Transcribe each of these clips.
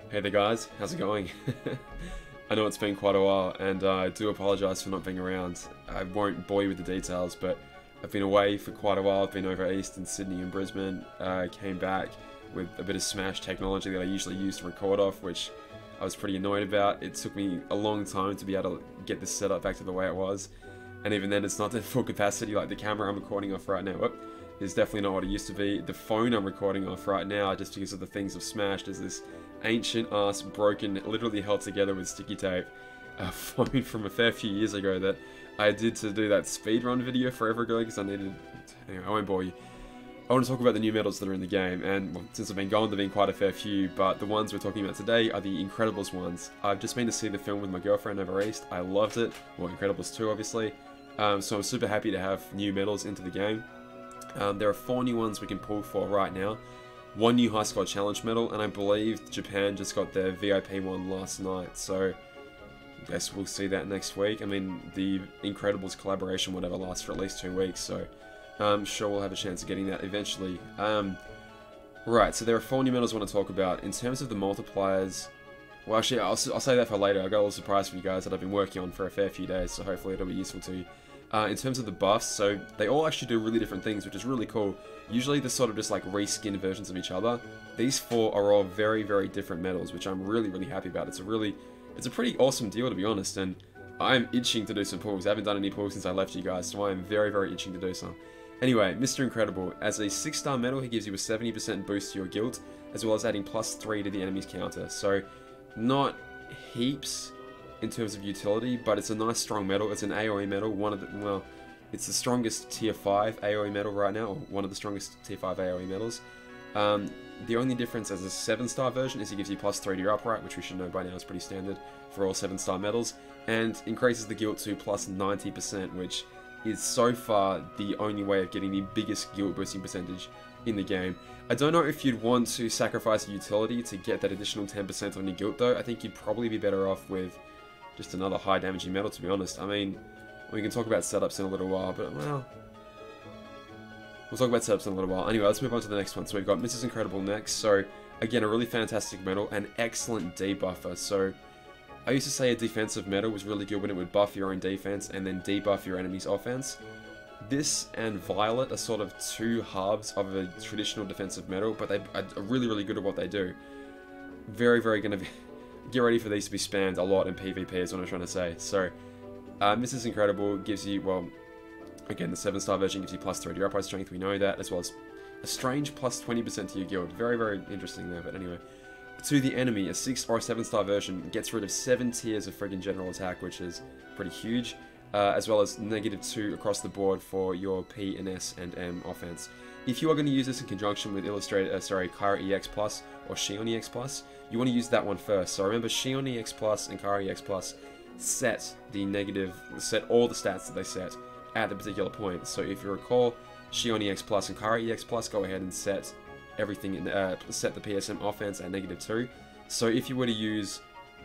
Hey there guys, how's it going? I know it's been quite a while, and I do apologise for not being around. I won't bore you with the details, but I've been away for quite a while. I've been over east in Sydney and Brisbane. Came back with a bit of Smash technology that I usually use to record off, which I was pretty annoyed about. It took me a long time to be able to get this set up back to the way it was, and even then it's not at full capacity. Like the camera I'm recording off right now is definitely not what it used to be. The phone I'm recording off right now, just because of the things I've smashed, is this ancient ass broken, literally held together with sticky tape phone from a fair few years ago that I did to do that speedrun video forever ago because I needed... Anyway, I won't bore you. I want to talk about the new medals that are in the game, and well, since I've been gone, there have been quite a fair few, but the ones we're talking about today are the Incredibles ones. I've just been to see the film with my girlfriend over east. I loved it. Well, Incredibles 2 obviously. So I'm super happy to have new medals into the game. There are 4 new ones we can pull for right now. 1 new high score challenge medal, and I believe Japan just got their VIP one last night, so I guess we'll see that next week. I mean, the Incredibles collaboration whatever lasts for at least 2 weeks, so I'm sure we'll have a chance of getting that eventually. Right, so there are 4 new medals I want to talk about. In terms of the multipliers, well actually I'll say that for later. I got a little surprise for you guys that I've been working on for a fair few days, so hopefully it'll be useful to you. In terms of the buffs, so they all actually do really different things, which is really cool. Usually they're sort of just like reskin versions of each other. These 4 are all very, very different medals, which I'm really, really happy about. It's a pretty awesome deal, to be honest, and I'm itching to do some pulls. I haven't done any pulls since I left you guys, so I am very, very itching to do some. Anyway, Mr. Incredible, as a 6-star medal, he gives you a 70% boost to your guild, as well as adding +3 to the enemy's counter. So, not heaps in terms of utility, but it's a nice strong medal. It's an AoE medal, well, it's the strongest tier 5 AoE medal right now, or one of the strongest tier 5 AoE medals. The only difference as a 7-star version is he gives you +3 to your upright, which we should know by now is pretty standard for all 7-star medals, and increases the guild to +90%, which is so far the only way of getting the biggest guild boosting percentage in the game. I don't know if you'd want to sacrifice utility to get that additional 10% on your guild though. I think you'd probably be better off with just another high damaging medal, to be honest. I mean, we can talk about setups in a little while, but well, we'll talk about setups in a little while. Anyway, let's move on to the next one. So we've got Mrs. Incredible next. So again, a really fantastic medal, an excellent debuffer. So I used to say a defensive medal was really good when it would buff your own defense and then debuff your enemy's offense. This and Violet are sort of 2 halves of a traditional defensive medal, but they are really, really good at what they do. Very, very going to be... Get ready for these to be spammed a lot in PvP is what I'm trying to say. So, Mrs. Incredible gives you, well, again, the 7-star version gives you +3 to your upright strength, we know that, as well as a strange +20% to your guild. Very, very interesting there, but anyway. To the enemy, a 6 or a 7-star version gets rid of 7 tiers of friggin' general attack, which is pretty huge, as well as -2 across the board for your P and S and M offense. If you are going to use this in conjunction with Kairi EX Plus or Xion EX Plus, you want to use that one first. So remember, Xion EX Plus and Kairi EX Plus set all the stats that they set at the particular point. So if you recall, Xion EX Plus and Kairi EX Plus go ahead and set everything in set the PSM offense at -2. So if you were to use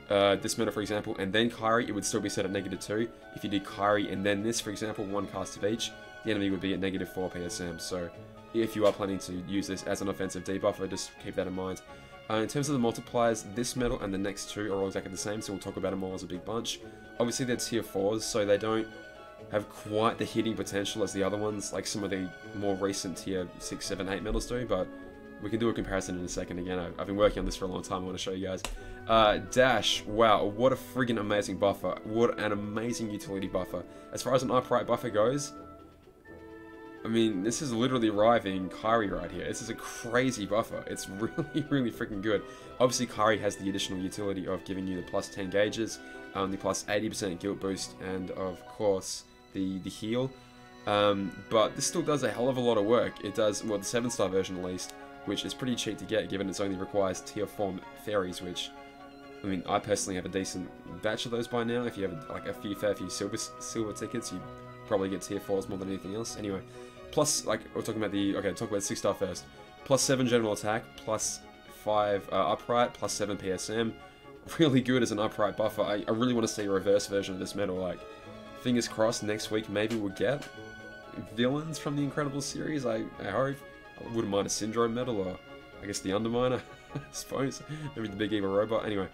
this medal, for example, and then Kairi, it would still be set at -2. If you did Kairi and then this, for example, 1 cast of each, the enemy would be at -4 PSM. So if you are planning to use this as an offensive debuffer, just keep that in mind. In terms of the multipliers, this medal and the next 2 are all exactly the same, so we'll talk about them all as a big bunch. Obviously they're tier 4s, so they don't have quite the hitting potential as the other ones, like some of the more recent tier 6, 7, 8 medals do, but we can do a comparison in a second. Again, I've been working on this for a long time, I want to show you guys. Dash, wow, what a friggin' amazing buffer. What an amazing utility buffer. As far as an upright buffer goes, I mean, this is literally rivaling Kairi right here. This is a crazy buffer. It's really, really freaking good. Obviously, Kairi has the additional utility of giving you the +10 gauges, the +80% guilt boost, and of course, the heal. But this still does a hell of a lot of work. It does, well, the 7-star version at least, which is pretty cheap to get, given it only requires tier 4 fairies, which, I mean, I personally have a decent batch of those by now. If you have like a fair few silver tickets, you probably get tier 4s more than anything else. Anyway, plus, like, we're talking about talk about 6-star first. +7 general attack, +5 upright, +7 PSM. Really good as an upright buffer. I really want to see a reverse version of this medal. Like, fingers crossed, next week maybe we'll get villains from the Incredibles series. I hope. I wouldn't mind a Syndrome medal, or I guess the Underminer, I suppose. Maybe the Big Evil Robot. Anyway,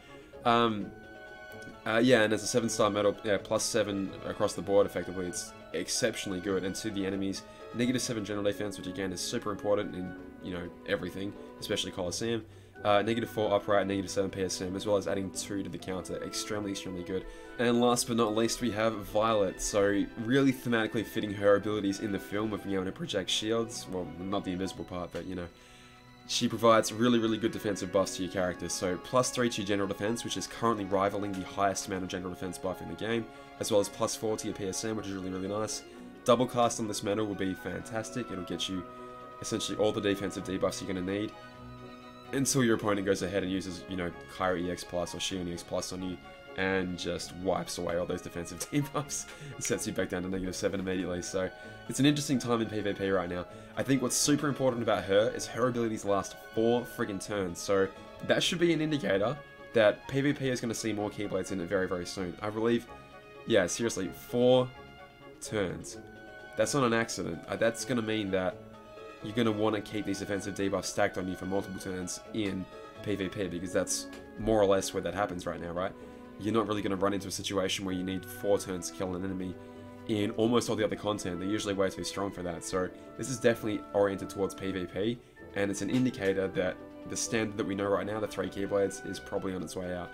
yeah, and it's a 7-star medal, yeah, +7 across the board. Effectively, it's exceptionally good. And to the enemies, -7 general defense, which again is super important in everything, especially Coliseum. -4 upright, -7 PSM, as well as adding 2 to the counter. Extremely good. And last but not least, we have Violet. So really thematically fitting her abilities in the film of being able to project shields. Well, not the invisible part, but she provides really good defensive buffs to your character. So +3 to your general defense, which is currently rivaling the highest amount of general defense buff in the game, as well as +4 to your PSM, which is really nice. Double cast on this medal will be fantastic. It'll get you essentially all the defensive debuffs you're going to need until your opponent goes ahead and uses, Kairi EX Plus or Shion EX Plus on you and just wipes away all those defensive debuffs and sets you back down to -7 immediately. So it's an interesting time in PvP right now. I think what's super important about her is her abilities last 4 friggin' turns. So that should be an indicator that PvP is going to see more Keyblades in it very soon. I believe, yeah, seriously, 4 turns. That's not an accident. That's going to mean that you're going to want to keep these defensive debuffs stacked on you for multiple turns in PvP, because that's more or less where that happens right now, right? You're not really going to run into a situation where you need 4 turns to kill an enemy in almost all the other content. They're usually way too strong for that. So this is definitely oriented towards PvP, and it's an indicator that the standard that we know right now, the 3 Keyblades, is probably on its way out.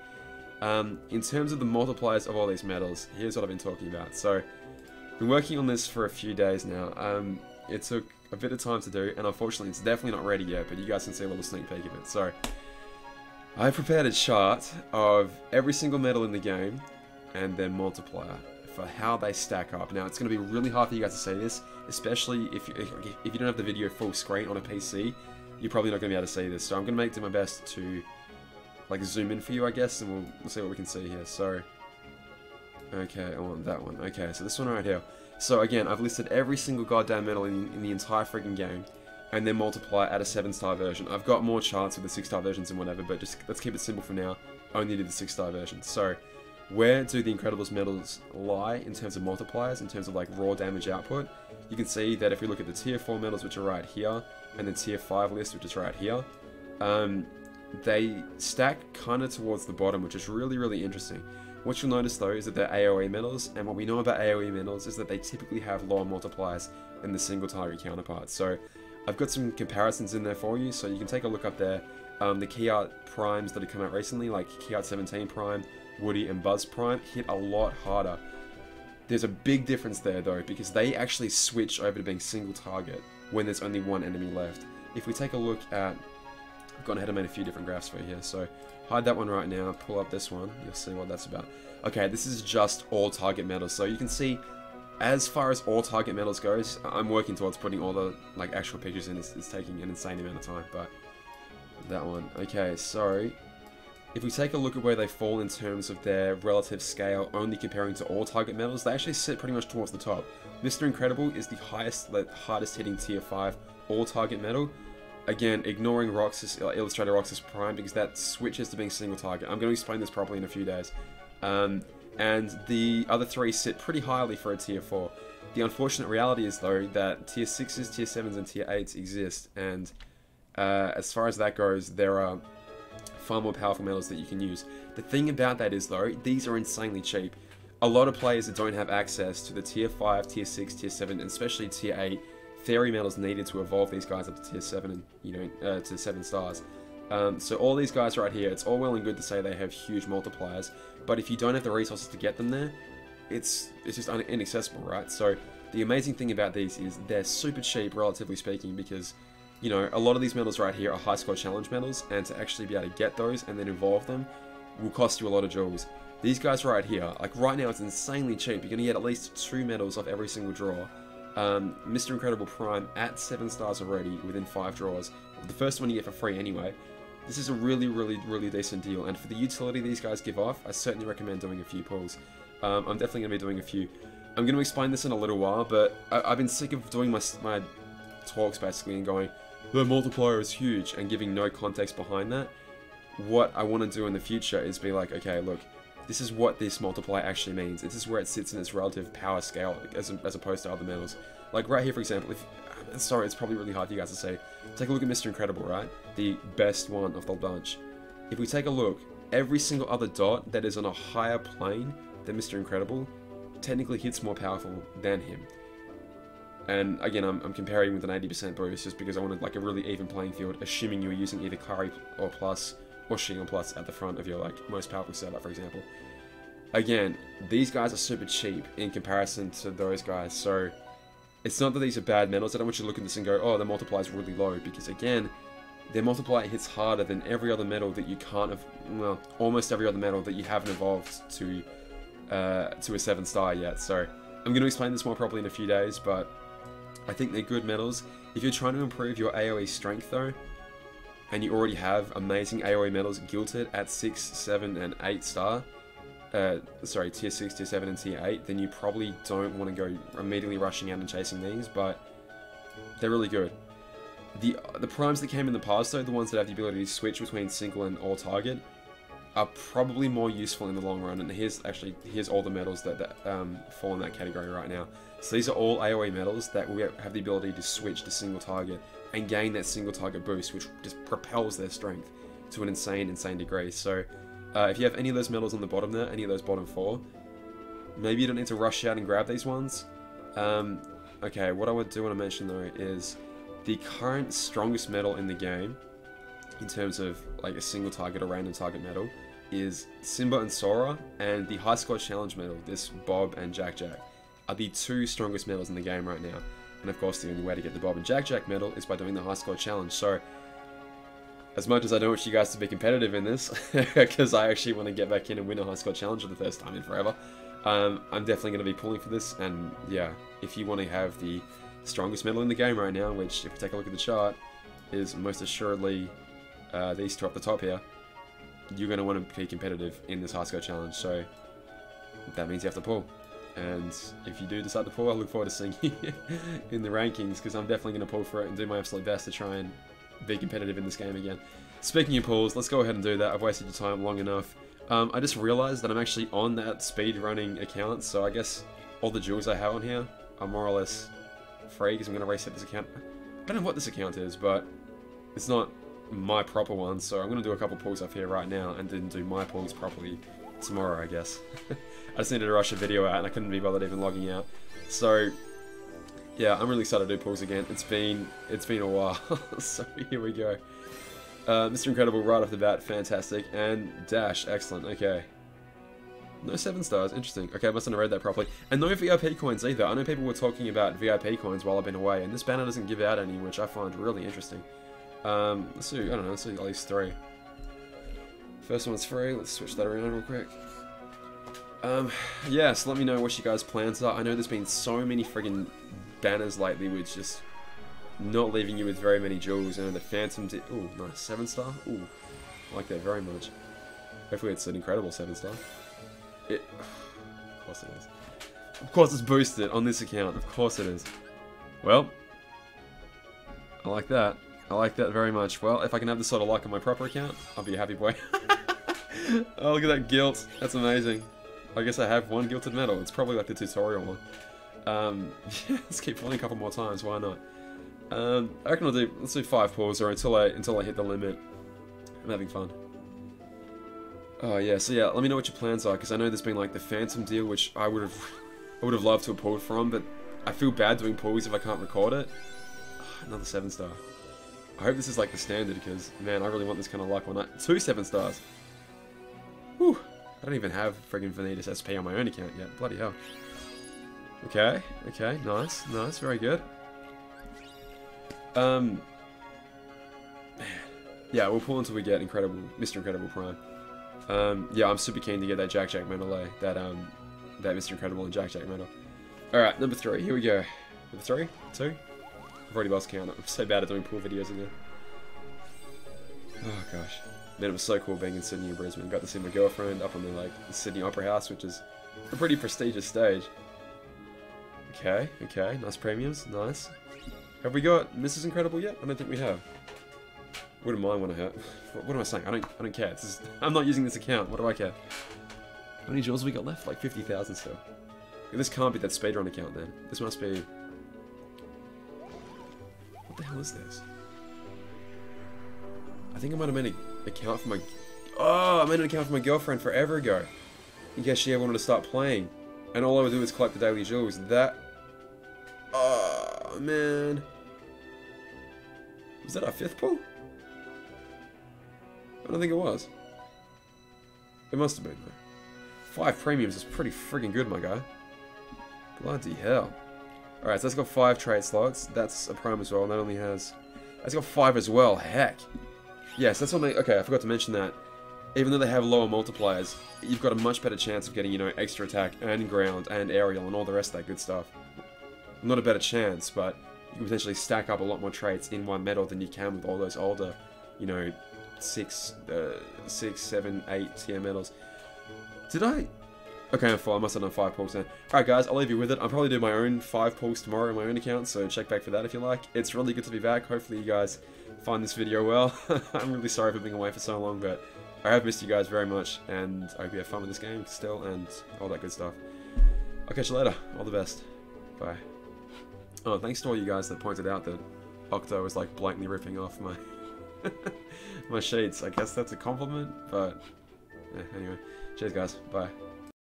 In terms of the multipliers of all these medals, here's what I've been talking about. So I've been working on this for a few days now. It took a bit of time to do, and unfortunately it's definitely not ready yet, but you guys can see a little sneak peek of it. So I prepared a chart of every single medal in the game and their multiplier for how they stack up. Now, it's going to be really hard for you guys to see this, especially if you don't have the video full screen on a PC. You're probably not going to be able to see this, so I'm going to do my best to zoom in for you, I guess, and we'll see what we can see here. So okay, I want that one. Okay, so this one right here. So again, I've listed every single goddamn medal in the entire freaking game, and then multiply at a 7-star version. I've got more charts with the 6-star versions and whatever, but just let's keep it simple for now. Only do the 6-star version. So where do the Incredibles medals lie in terms of multipliers, in terms of raw damage output? You can see that if we look at the tier 4 medals, which are right here, and the tier 5 list, which is right here, they stack kind of towards the bottom, which is really interesting. What you'll notice though is that they're AoE medals, and what we know about AoE medals is that they typically have lower multipliers than the single target counterparts. So I've got some comparisons in there for you, so you can take a look up there. The key art primes that have come out recently, like Key Art 17 Prime, Woody and Buzz Prime, hit a lot harder. There's a big difference there though, because they actually switch over to being single target when there's only one enemy left. If we take a look at, I've gone ahead and made a few different graphs for you here, so hide that one right now, pull up this one, you'll see what that's about. Okay, this is just all target medals, so you can see as far as all target medals goes, I'm working towards putting all the actual pictures in. It's taking an insane amount of time, but that one. Okay, so if we take a look at where they fall in terms of their relative scale, only comparing to all target medals, they actually sit pretty much towards the top. Mr. Incredible is the hardest hitting tier 5 all target medal. Again, ignoring Roxas, Illustrator Roxas Prime, because that switches to being single target. I'm going to explain this properly in a few days. And the other 3 sit pretty highly for a tier 4. The unfortunate reality is though that tier 6s, tier 7s and tier 8s exist, and as far as that goes, there are far more powerful medals that you can use. The thing about that is though, these are insanely cheap. A lot of players that don't have access to the tier 5, tier 6, tier 7 and especially tier 8 theory medals needed to evolve these guys up to tier 7 and to 7 stars. So all these guys right here, it's all well and good to say they have huge multipliers, but if you don't have the resources to get them there, it's just inaccessible, right? So the amazing thing about these is they're super cheap, relatively speaking, because a lot of these medals right here are high score challenge medals, and to actually be able to get those and then evolve them will cost you a lot of jewels. These guys right here, right now it's insanely cheap. You're going to get at least 2 medals off every single draw. Mr. Incredible Prime at 7 stars already within 5 draws. The first one you get for free anyway. This is a really decent deal, and for the utility these guys give off, I certainly recommend doing a few pulls. I'm definitely going to be doing a few. I'm going to explain this in a little while, but I've been sick of doing my talks basically and going, the multiplier is huge, and giving no context behind that. What I want to do in the future is be like, okay, look, this is what this multiplier actually means. This is where it sits in its relative power scale as opposed to other medals. Like right here, for example, sorry, it's probably really hard for you guys to say. Take a look at Mr. Incredible, right? The best one of the bunch. If we take a look, every single other dot that is on a higher plane than Mr. Incredible technically hits more powerful than him. And again, I'm comparing with an 80% boost just because I wanted like a really even playing field, assuming you were using either Kairi or Plus or Shion Plus at the front of your like most powerful setup, for example. Again, these guys are super cheap in comparison to those guys, so it's not that these are bad medals. I don't want you to look at this and go, oh, the multiplier is really low, because again, their multiplier hits harder than every other medal that you can't have, well, almost every other medal that you haven't evolved to a 7-star yet. So I'm going to explain this more properly in a few days, but I think they're good medals. If you're trying to improve your AoE strength though, and you already have amazing AoE medals gilted at 6, 7, and 8 star, sorry, tier 6, tier 7, and tier 8, then you probably don't want to go immediately rushing out and chasing these, but they're really good. The primes that came in the past though, the ones that have the ability to switch between single and all target, are probably more useful in the long run, and here's all the medals that fall in that category right now. So these are all AoE medals that will have the ability to switch to single target and gain that single target boost, which just propels their strength to an insane degree. So if you have any of those medals on the bottom there, any of those bottom 4, maybe you don't need to rush out and grab these ones. Okay, what I do want to mention though is the current strongest medal in the game, in terms of like a single target or random target medal, is Simba and Sora, and the high score challenge medal, this Bob and Jack Jack, are the 2 strongest medals in the game right now. And of course the only way to get the Bob and Jack Jack medal is by doing the high score challenge. So as much as I don't want you guys to be competitive in this, because I actually want to get back in and win a high score challenge for the first time in forever, I'm definitely going to be pulling for this. And yeah, if you want to have the strongest medal in the game right now, which if you take a look at the chart is most assuredly these 2 up the top here, you're going to want to be competitive in this high score challenge. So that means you have to pull. And if you do decide to pull, I look forward to seeing you in the rankings, because I'm definitely going to pull for it and do my absolute best to try and be competitive in this game again. Speaking of pulls, let's go ahead and do that. I've wasted your time long enough. I just realized that I'm actually on that speedrunning account, so I guess all the jewels I have on here are more or less free, because I'm going to reset this account. I don't know what this account is, but it's not my proper one, so I'm going to do a couple pulls up here right now and then do my pulls properly tomorrow, I guess. I just needed to rush a video out and I couldn't be bothered even logging out. So yeah, I'm really excited to do pulls again. It's been a while. So here we go. Mr. Incredible right off the bat, fantastic. And Dash, excellent. Okay. No 7 stars, interesting. Okay, I mustn't have read that properly. And no VIP coins either. I know people were talking about VIP coins while I've been away, and this banner doesn't give out any, which I find really interesting. Let's do, I don't know, let's do at least 3. First one's free, let's switch that around real quick. Yeah, so let me know what you guys' plans are. I know there's been so many friggin' banners lately with just not leaving you with very many jewels. You know, the Phantom did, ooh, nice, 7 star, ooh, I like that very much. Hopefully it's an incredible 7 star. Of course it is. Of course it's boosted on this account, of course it is. Well, I like that. I like that very much. Well, if I can have this sort of luck on my proper account, I'll be a happy boy. Oh, look at that gilt. That's amazing. I guess I have 1 gilted medal. It's probably like the tutorial one. Yeah, let's keep pulling a couple more times. Why not? I reckon let's do 5 pulls, or until I hit the limit. I'm having fun. Oh yeah, so yeah, let me know what your plans are, because I know there's been like the Phantom deal, which I would have loved to have pulled from, but I feel bad doing pulls if I can't record it. Oh, another 7 star. I hope this is like the standard, because man, I really want this kind of luck one. 2 7 stars. Whew. I don't even have friggin' Vanitas SP on my own account yet. Bloody hell. Okay, okay, nice, nice, very good. Man. Yeah, we'll pull until we get Mr. Incredible Prime. Yeah, I'm super keen to get that Jack Jack medal, that Mr. Incredible and Jack Jack medal. Alright, number 3, here we go. Number 3? 2? I've already lost count. I'm so bad at doing pool videos again. Oh gosh. Man, it was so cool being in Sydney and Brisbane. Got to see my girlfriend up on the Sydney Opera House, which is a pretty prestigious stage. Okay, okay, nice premiums, nice. Have we got Mrs. Incredible yet? I don't think we have. Wouldn't mind when I have. What am I saying? I don't care. I'm not using this account. What do I care? How many jewels have we got left? Like 50,000 still. This can't be that speedrun account then. This must be... What the hell is this? I think I might have made an account for my... Oh, I made an account for my girlfriend forever ago. In case she ever wanted to start playing. And all I would do is collect the daily jewels. That... Oh, man. Was that our 5th pull? I don't think it was. It must have been, though. 5 premiums is pretty friggin' good, my guy. Bloody hell. Alright, so that's got 5 trade slots. That's a prime as well, and that only has... That's got 5 as well, heck. Yes, that's what okay, I forgot to mention that. Even though they have lower multipliers, you've got a much better chance of getting, you know, extra attack and ground and aerial and all the rest of that good stuff. Not a better chance, but you can potentially stack up a lot more traits in one medal than you can with all those older, you know, 6, 7, 8 tier medals. Did I? Okay, I'm full. I must have done 5 pulls then. Alright guys, I'll leave you with it. I'll probably do my own 5 pulls tomorrow in my own account, so check back for that if you like. It's really good to be back. Hopefully you guys find this video well. I'm really sorry for being away for so long, but I have missed you guys very much, and I hope you have fun with this game still, and all that good stuff. I'll catch you later. All the best. Bye. Oh, thanks to all you guys that pointed out that Octo was like blatantly ripping off my my sheets. I guess that's a compliment, but anyway. Cheers guys. Bye.